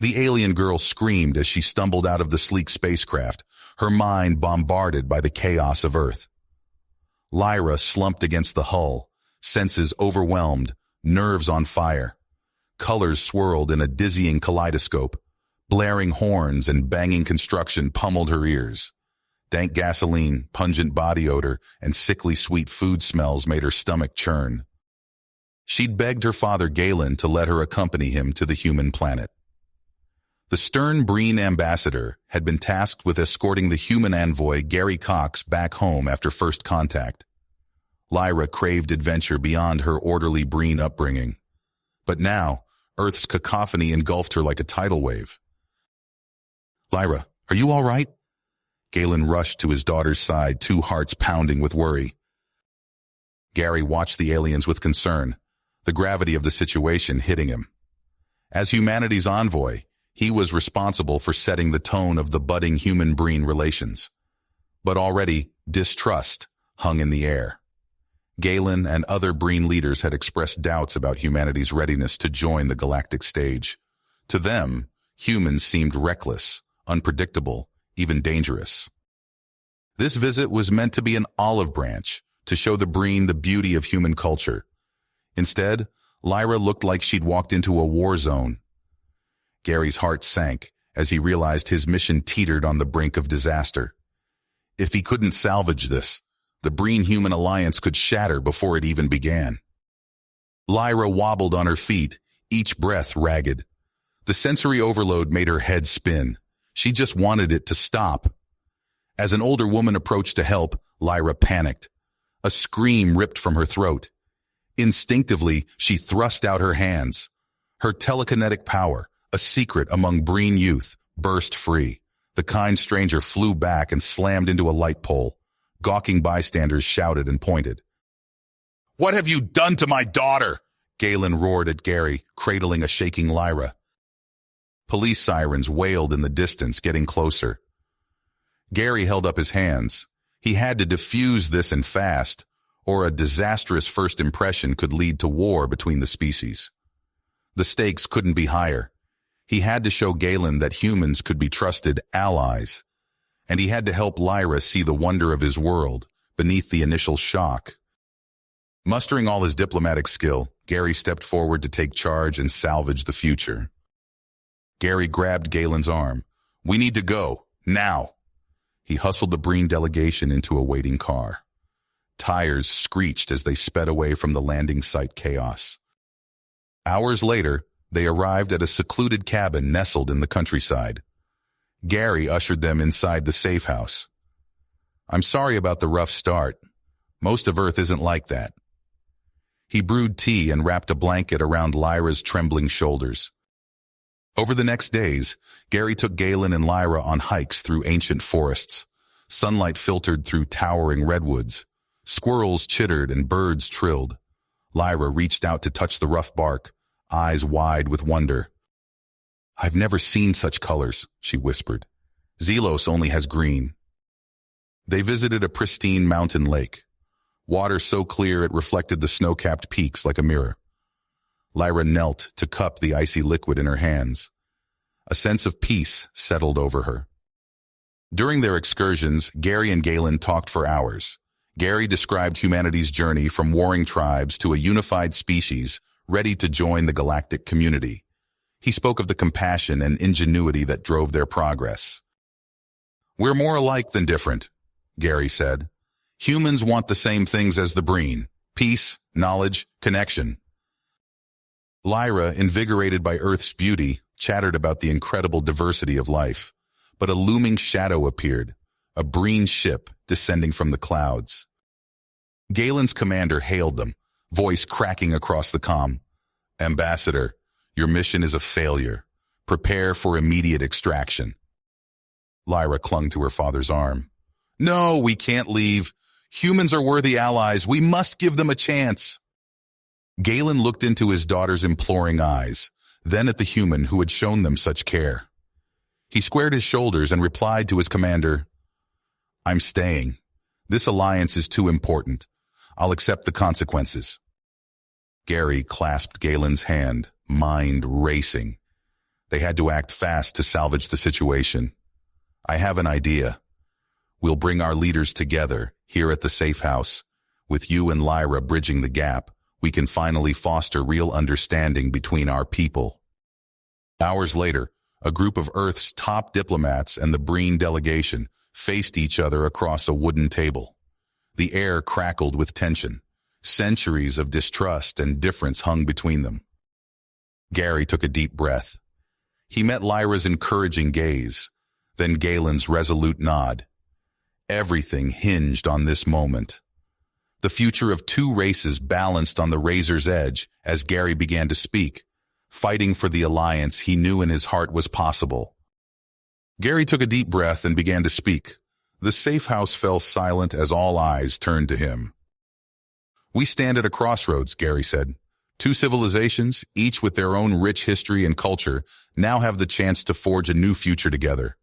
The alien girl screamed as she stumbled out of the sleek spacecraft, her mind bombarded by the chaos of Earth. Lyra slumped against the hull, senses overwhelmed, nerves on fire. Colors swirled in a dizzying kaleidoscope. Blaring horns and banging construction pummeled her ears. Dank gasoline, pungent body odor, and sickly sweet food smells made her stomach churn. She'd begged her father Galen to let her accompany him to the human planet. The stern Breen ambassador had been tasked with escorting the human envoy Gary Cox back home after first contact. Lyra craved adventure beyond her orderly Breen upbringing. But now, Earth's cacophony engulfed her like a tidal wave. "Lyra, are you all right?" Galen rushed to his daughter's side, two hearts pounding with worry. Gary watched the aliens with concern, the gravity of the situation hitting him. As humanity's envoy, he was responsible for setting the tone of the budding human-Breen relations. But already, distrust hung in the air. Galen and other Breen leaders had expressed doubts about humanity's readiness to join the galactic stage. To them, humans seemed reckless, unpredictable, even dangerous. This visit was meant to be an olive branch, to show the Breen the beauty of human culture. Instead, Lyra looked like she'd walked into a war zone. Gary's heart sank as he realized his mission teetered on the brink of disaster. If he couldn't salvage this, the Breen-human alliance could shatter before it even began. Lyra wobbled on her feet, each breath ragged. The sensory overload made her head spin. She just wanted it to stop. As an older woman approached to help, Lyra panicked. A scream ripped from her throat. Instinctively, she thrust out her hands. Her telekinetic power, a secret among Breen youth, burst free. The kind stranger flew back and slammed into a light pole. Gawking bystanders shouted and pointed. "What have you done to my daughter?" Galen roared at Gary, cradling a shaking Lyra. Police sirens wailed in the distance, getting closer. Gary held up his hands. He had to defuse this and fast, or a disastrous first impression could lead to war between the species. The stakes couldn't be higher. He had to show Galen that humans could be trusted allies, and he had to help Lyra see the wonder of his world beneath the initial shock. Mustering all his diplomatic skill, Gary stepped forward to take charge and salvage the future. Gary grabbed Galen's arm. "We need to go, now." He hustled the Breen delegation into a waiting car. Tires screeched as they sped away from the landing site chaos. Hours later, they arrived at a secluded cabin nestled in the countryside. Gary ushered them inside the safe house. "I'm sorry about the rough start. Most of Earth isn't like that." He brewed tea and wrapped a blanket around Lyra's trembling shoulders. Over the next days, Gary took Galen and Lyra on hikes through ancient forests. Sunlight filtered through towering redwoods. Squirrels chittered and birds trilled. Lyra reached out to touch the rough bark, eyes wide with wonder. "I've never seen such colors," she whispered. "Zelos only has green." They visited a pristine mountain lake. Water so clear it reflected the snow-capped peaks like a mirror. Lyra knelt to cup the icy liquid in her hands. A sense of peace settled over her. During their excursions, Gary and Galen talked for hours. Gary described humanity's journey from warring tribes to a unified species ready to join the galactic community. He spoke of the compassion and ingenuity that drove their progress. "We're more alike than different," Gary said. "Humans want the same things as the Breen: peace, knowledge, connection." Lyra, invigorated by Earth's beauty, chattered about the incredible diversity of life. But a looming shadow appeared, a Breen ship descending from the clouds. Galen's commander hailed them, voice cracking across the comm. "Ambassador, your mission is a failure. Prepare for immediate extraction." Lyra clung to her father's arm. "No, we can't leave. Humans are worthy allies. We must give them a chance." Galen looked into his daughter's imploring eyes, then at the human who had shown them such care. He squared his shoulders and replied to his commander, "I'm staying. This alliance is too important. I'll accept the consequences." Gary clasped Galen's hand, mind racing. They had to act fast to salvage the situation. I have an idea. We'll bring our leaders together here at the safe house. With you and Lyra bridging the gap, we can finally foster real understanding between our people. Hours later, a group of Earth's top diplomats and the Breen delegation faced each other across a wooden table. The air crackled with tension. Centuries of distrust and difference hung between them. Gary took a deep breath. He met Lyra's encouraging gaze, then Galen's resolute nod. Everything hinged on this moment. The future of two races balanced on the razor's edge as Gary began to speak, fighting for the alliance he knew in his heart was possible. Gary took a deep breath and began to speak. The safe house fell silent as all eyes turned to him. We stand at a crossroads, Gary said. Two civilizations, each with their own rich history and culture, now have the chance to forge a new future together.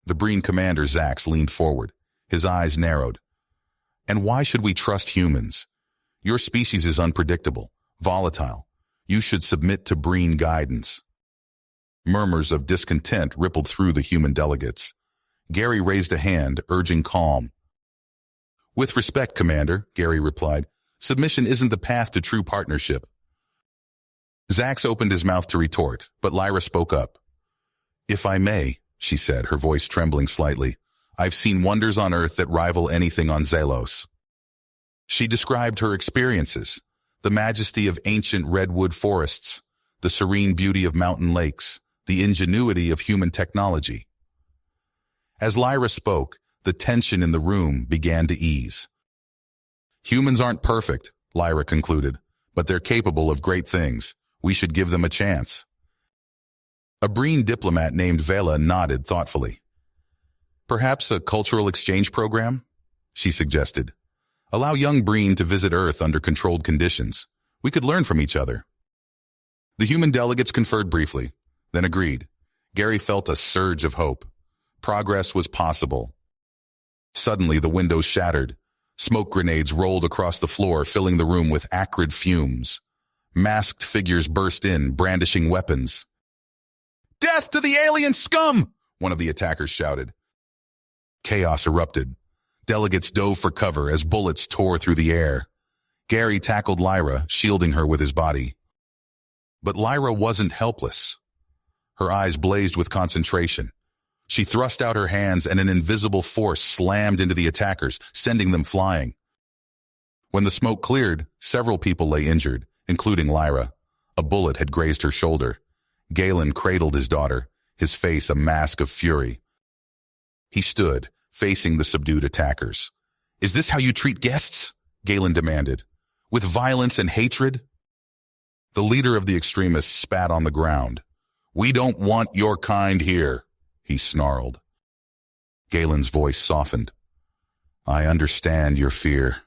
The Breen commander, Zax, leaned forward. His eyes narrowed. And why should we trust humans? Your species is unpredictable, volatile. You should submit to Breen guidance. Murmurs of discontent rippled through the human delegates. Gary raised a hand, urging calm. With respect, Commander, Gary replied, submission isn't the path to true partnership. Zax opened his mouth to retort, but Lyra spoke up. If I may, she said, her voice trembling slightly, I've seen wonders on Earth that rival anything on Zelos. She described her experiences, the majesty of ancient redwood forests, the serene beauty of mountain lakes, the ingenuity of human technology. As Lyra spoke, the tension in the room began to ease. Humans aren't perfect, Lyra concluded, but they're capable of great things. We should give them a chance. A Breen diplomat named Vela nodded thoughtfully. Perhaps a cultural exchange program? She suggested. Allow young Breen to visit Earth under controlled conditions. We could learn from each other. The human delegates conferred briefly, then agreed. Gary felt a surge of hope. Progress was possible. Suddenly, the windows shattered. Smoke grenades rolled across the floor, filling the room with acrid fumes. Masked figures burst in, brandishing weapons. Death to the alien scum! One of the attackers shouted. Chaos erupted. Delegates dove for cover as bullets tore through the air. Gary tackled Lyra, shielding her with his body. But Lyra wasn't helpless. Her eyes blazed with concentration. She thrust out her hands and an invisible force slammed into the attackers, sending them flying. When the smoke cleared, several people lay injured, including Lyra. A bullet had grazed her shoulder. Galen cradled his daughter, his face a mask of fury. He stood, facing the subdued attackers. Is this how you treat guests? Galen demanded. With violence and hatred? The leader of the extremists spat on the ground. We don't want your kind here, he snarled. Galen's voice softened. I understand your fear.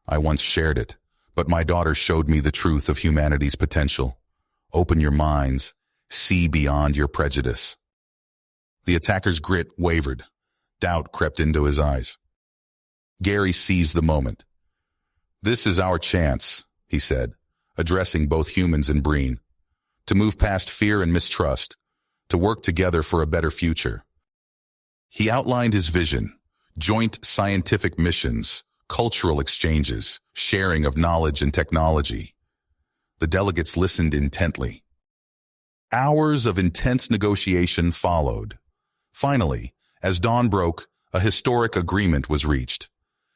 I once shared it, but my daughter showed me the truth of humanity's potential. Open your minds. See beyond your prejudice. The attacker's grit wavered. Doubt crept into his eyes. Gary seized the moment. This is our chance, he said, addressing both humans and Breen, to move past fear and mistrust, to work together for a better future. He outlined his vision, joint scientific missions, cultural exchanges, sharing of knowledge and technology. The delegates listened intently. Hours of intense negotiation followed. Finally, as dawn broke, a historic agreement was reached.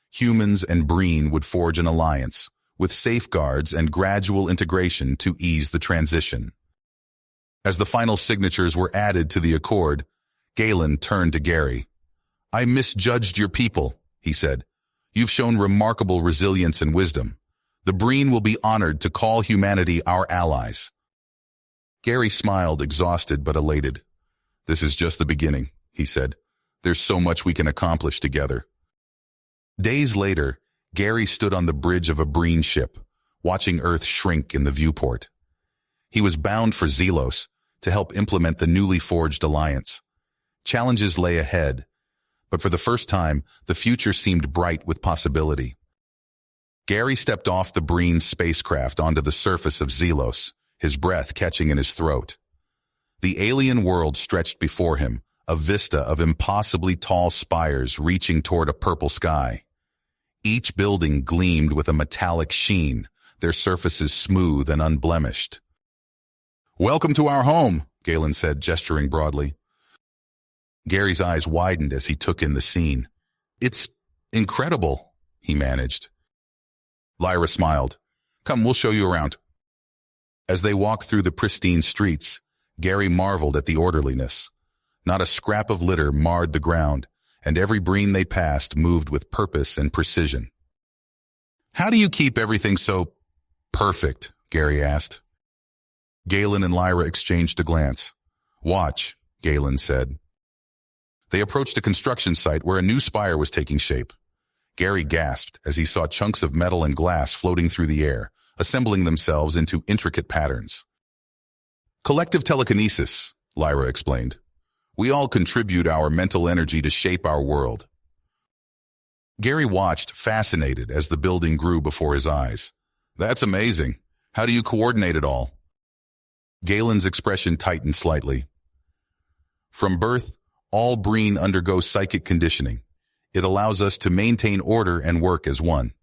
Humans and Breen would forge an alliance, with safeguards and gradual integration to ease the transition. As the final signatures were added to the accord, Galen turned to Gary. I misjudged your people, he said. You've shown remarkable resilience and wisdom. The Breen will be honored to call humanity our allies. Gary smiled, exhausted but elated. This is just the beginning, he said. There's so much we can accomplish together. Days later, Gary stood on the bridge of a Breen ship, watching Earth shrink in the viewport. He was bound for Zelos to help implement the newly forged alliance. Challenges lay ahead, but for the first time, the future seemed bright with possibility. Gary stepped off the Breen spacecraft onto the surface of Zelos, his breath catching in his throat. The alien world stretched before him, a vista of impossibly tall spires reaching toward a purple sky. Each building gleamed with a metallic sheen, their surfaces smooth and unblemished. "Welcome to our home," Galen said, gesturing broadly. Gary's eyes widened as he took in the scene. "It's incredible," he managed. Lyra smiled. "Come, we'll show you around." As they walked through the pristine streets, Gary marveled at the orderliness. Not a scrap of litter marred the ground, and every breen they passed moved with purpose and precision. "How do you keep everything so perfect?" Gary asked. Galen and Lyra exchanged a glance. "Watch," Galen said. They approached a construction site where a new spire was taking shape. Gary gasped as he saw chunks of metal and glass floating through the air, assembling themselves into intricate patterns. "Collective telekinesis," Lyra explained. "We all contribute our mental energy to shape our world." Gary watched, fascinated, as the building grew before his eyes. "That's amazing. How do you coordinate it all?" Galen's expression tightened slightly. "From birth, all Breen undergo psychic conditioning. It allows us to maintain order and work as one."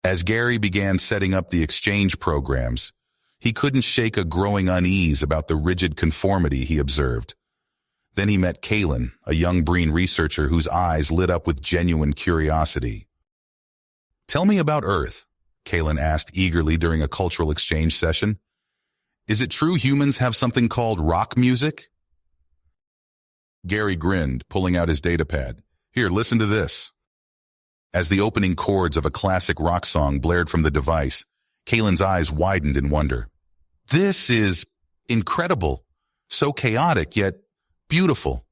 As Gary began setting up the exchange programs, he couldn't shake a growing unease about the rigid conformity he observed. Then he met Kalen, a young Breen researcher whose eyes lit up with genuine curiosity. "Tell me about Earth," Kalen asked eagerly during a cultural exchange session. "Is it true humans have something called rock music?" Gary grinned, pulling out his datapad. "Here, listen to this." As the opening chords of a classic rock song blared from the device, Kalen's eyes widened in wonder. "This is incredible. So chaotic, yet beautiful."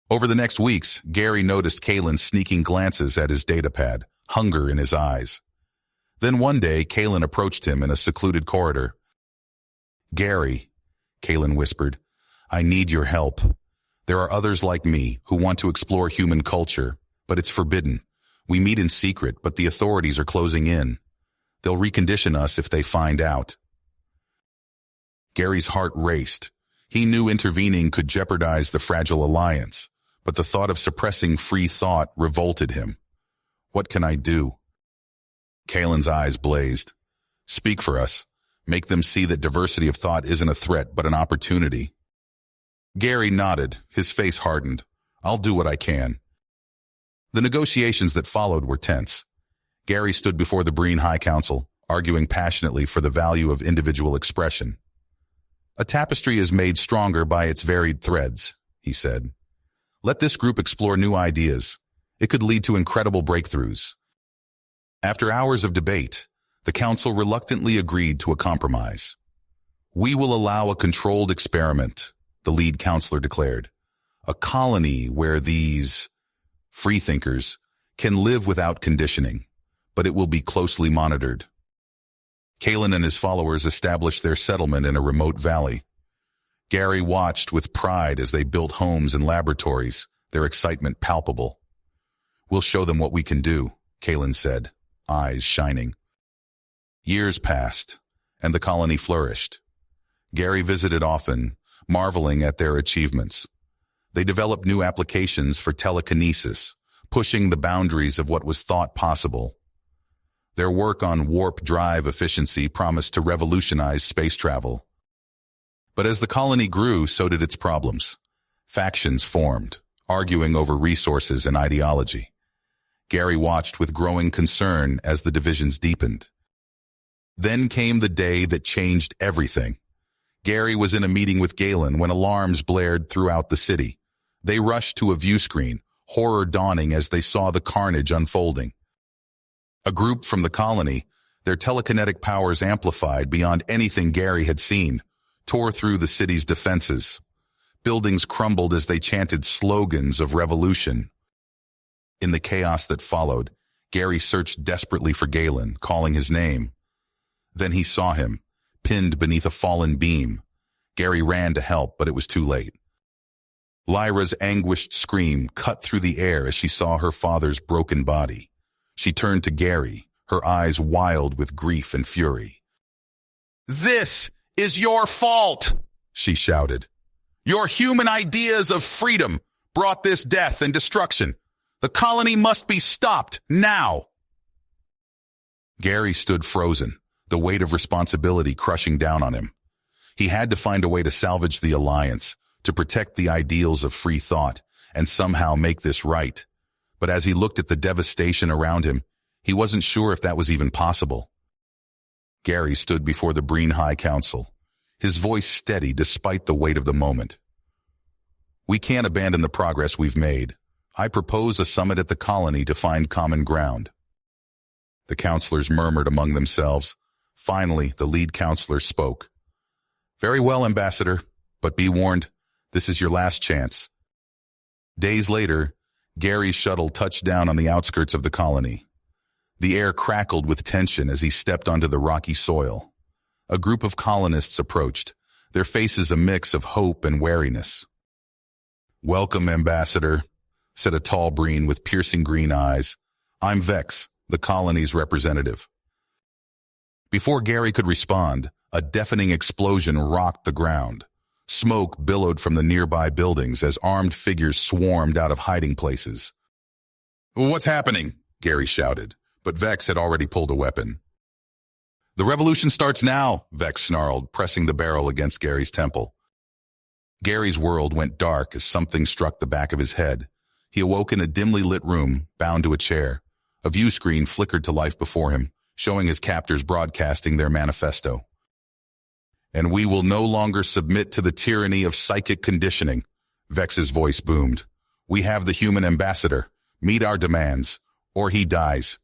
Over the next weeks, Gary noticed Kalen sneaking glances at his datapad, hunger in his eyes. Then one day, Kalen approached him in a secluded corridor. "Gary," Kalen whispered, "I need your help. There are others like me who want to explore human culture, but it's forbidden. We meet in secret, but the authorities are closing in. They'll recondition us if they find out." Gary's heart raced. He knew intervening could jeopardize the fragile alliance, but the thought of suppressing free thought revolted him. "What can I do?" Kalen's eyes blazed. "Speak for us. Make them see that diversity of thought isn't a threat, but an opportunity." Gary nodded, his face hardened. "I'll do what I can." The negotiations that followed were tense. Gary stood before the Breen High Council, arguing passionately for the value of individual expression. "A tapestry is made stronger by its varied threads," he said. "Let this group explore new ideas. It could lead to incredible breakthroughs." After hours of debate, the council reluctantly agreed to a compromise. "We will allow a controlled experiment," the lead counselor declared. "A colony where these freethinkers can live without conditioning, but it will be closely monitored." Kalen and his followers established their settlement in a remote valley. Gary watched with pride as they built homes and laboratories, their excitement palpable. "We'll show them what we can do," Kalen said, eyes shining. Years passed, and the colony flourished. Gary visited often, marveling at their achievements. They developed new applications for telekinesis, pushing the boundaries of what was thought possible. Their work on warp drive efficiency promised to revolutionize space travel. But as the colony grew, so did its problems. Factions formed, arguing over resources and ideology. Gary watched with growing concern as the divisions deepened. Then came the day that changed everything. Gary was in a meeting with Galen when alarms blared throughout the city. They rushed to a view screen, horror dawning as they saw the carnage unfolding. A group from the colony, their telekinetic powers amplified beyond anything Gary had seen, tore through the city's defenses. Buildings crumbled as they chanted slogans of revolution. In the chaos that followed, Gary searched desperately for Galen, calling his name. Then he saw him, pinned beneath a fallen beam. Gary ran to help, but it was too late. Lyra's anguished scream cut through the air as she saw her father's broken body. She turned to Gary, her eyes wild with grief and fury. "This is your fault!" she shouted. Your human ideas of freedom brought this death and destruction. The colony must be stopped now. Gary stood frozen, the weight of responsibility crushing down on him. He had to find a way to salvage the alliance, to protect the ideals of free thought, and somehow make this right. But as he looked at the devastation around him, he wasn't sure if that was even possible. Gary stood before the Breen High Council, his voice steady despite the weight of the moment. We can't abandon the progress we've made. I propose a summit at the colony to find common ground. The counselors murmured among themselves. Finally, the lead counselor spoke. Very well, Ambassador, but be warned, this is your last chance. Days later, Gary's shuttle touched down on the outskirts of the colony. The air crackled with tension as he stepped onto the rocky soil. A group of colonists approached, their faces a mix of hope and wariness. Welcome, Ambassador, said a tall Breen with piercing green eyes. I'm Vex, the colony's representative. Before Gary could respond, a deafening explosion rocked the ground. Smoke billowed from the nearby buildings as armed figures swarmed out of hiding places. What's happening? Gary shouted, but Vex had already pulled a weapon. The revolution starts now, Vex snarled, pressing the barrel against Gary's temple. Gary's world went dark as something struck the back of his head. He awoke in a dimly lit room, bound to a chair. A view screen flickered to life before him, showing his captors broadcasting their manifesto. And we will no longer submit to the tyranny of psychic conditioning, Vex's voice boomed. We have the human ambassador. Meet our demands, or he dies.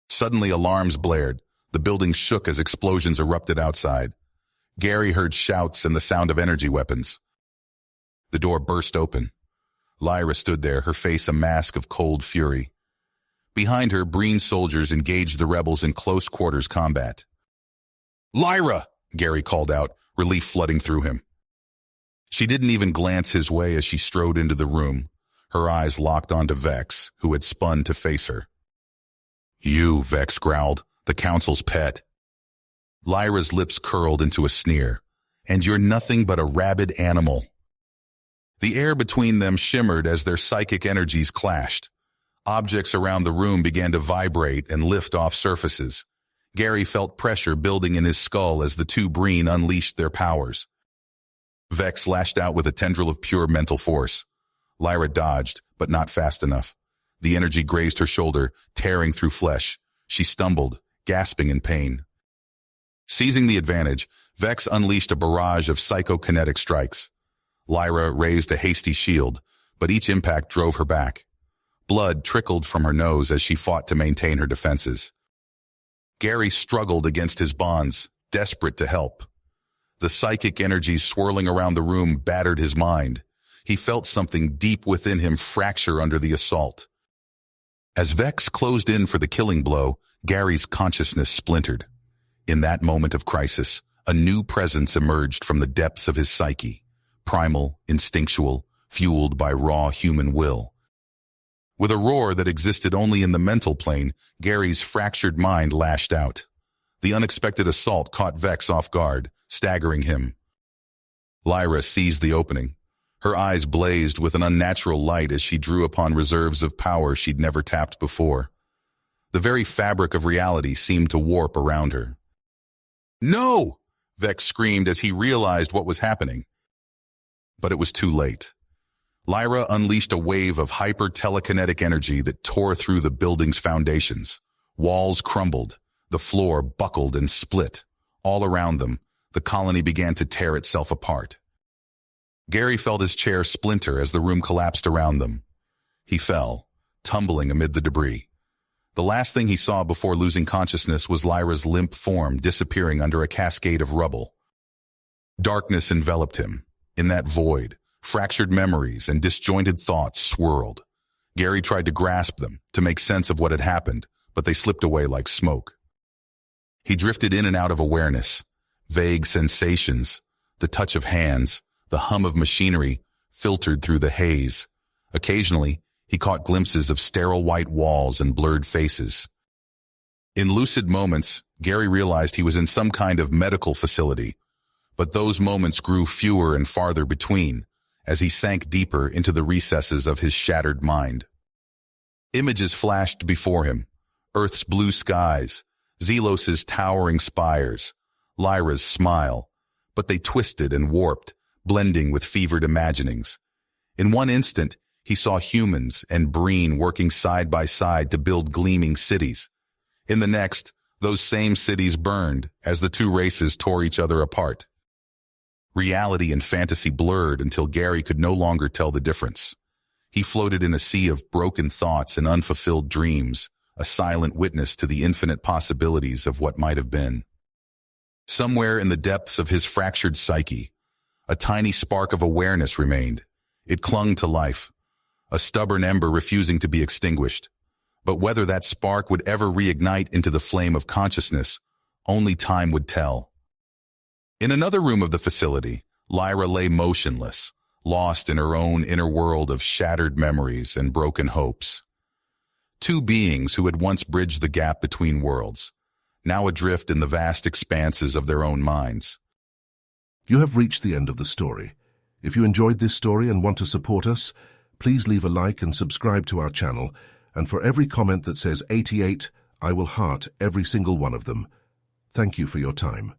Suddenly alarms blared. The building shook as explosions erupted outside. Gary heard shouts and the sound of energy weapons. The door burst open. Lyra stood there, her face a mask of cold fury. Behind her, Breen soldiers engaged the rebels in close quarters combat. Lyra! Gary called out, relief flooding through him. She didn't even glance his way as she strode into the room, her eyes locked onto Vex, who had spun to face her. You, Vex growled, the council's pet. Lyra's lips curled into a sneer. And you're nothing but a rabid animal. The air between them shimmered as their psychic energies clashed. Objects around the room began to vibrate and lift off surfaces. Gary felt pressure building in his skull as the two Breen unleashed their powers. Vex lashed out with a tendril of pure mental force. Lyra dodged, but not fast enough. The energy grazed her shoulder, tearing through flesh. She stumbled, gasping in pain. Seizing the advantage, Vex unleashed a barrage of psychokinetic strikes. Lyra raised a hasty shield, but each impact drove her back. Blood trickled from her nose as she fought to maintain her defenses. Gary struggled against his bonds, desperate to help. The psychic energies swirling around the room battered his mind. He felt something deep within him fracture under the assault. As Vex closed in for the killing blow, Gary's consciousness splintered. In that moment of crisis, a new presence emerged from the depths of his psyche, primal, instinctual, fueled by raw human will. With a roar that existed only in the mental plane, Gary's fractured mind lashed out. The unexpected assault caught Vex off guard, staggering him. Lyra seized the opening. Her eyes blazed with an unnatural light as she drew upon reserves of power she'd never tapped before. The very fabric of reality seemed to warp around her. No! Vex screamed as he realized what was happening. But it was too late. Lyra unleashed a wave of hyper-telekinetic energy that tore through the building's foundations. Walls crumbled, the floor buckled and split. All around them, the colony began to tear itself apart. Gary felt his chair splinter as the room collapsed around them. He fell, tumbling amid the debris. The last thing he saw before losing consciousness was Lyra's limp form disappearing under a cascade of rubble. Darkness enveloped him. In that void, fractured memories and disjointed thoughts swirled. Gary tried to grasp them, to make sense of what had happened, but they slipped away like smoke. He drifted in and out of awareness. Vague sensations, the touch of hands, the hum of machinery filtered through the haze. Occasionally, he caught glimpses of sterile white walls and blurred faces. In lucid moments, Gary realized he was in some kind of medical facility. But those moments grew fewer and farther between, as he sank deeper into the recesses of his shattered mind. Images flashed before him: Earth's blue skies, Zelos's towering spires, Lyra's smile, but they twisted and warped, blending with fevered imaginings. In one instant, he saw humans and Breen working side by side to build gleaming cities. In the next, those same cities burned as the two races tore each other apart. Reality and fantasy blurred until Gary could no longer tell the difference. He floated in a sea of broken thoughts and unfulfilled dreams, a silent witness to the infinite possibilities of what might have been. Somewhere in the depths of his fractured psyche, a tiny spark of awareness remained. It clung to life, a stubborn ember refusing to be extinguished. But whether that spark would ever reignite into the flame of consciousness, only time would tell. In another room of the facility, Lyra lay motionless, lost in her own inner world of shattered memories and broken hopes. Two beings who had once bridged the gap between worlds, now adrift in the vast expanses of their own minds. You have reached the end of the story. If you enjoyed this story and want to support us, please leave a like and subscribe to our channel, and for every comment that says 88, I will heart every single one of them. Thank you for your time.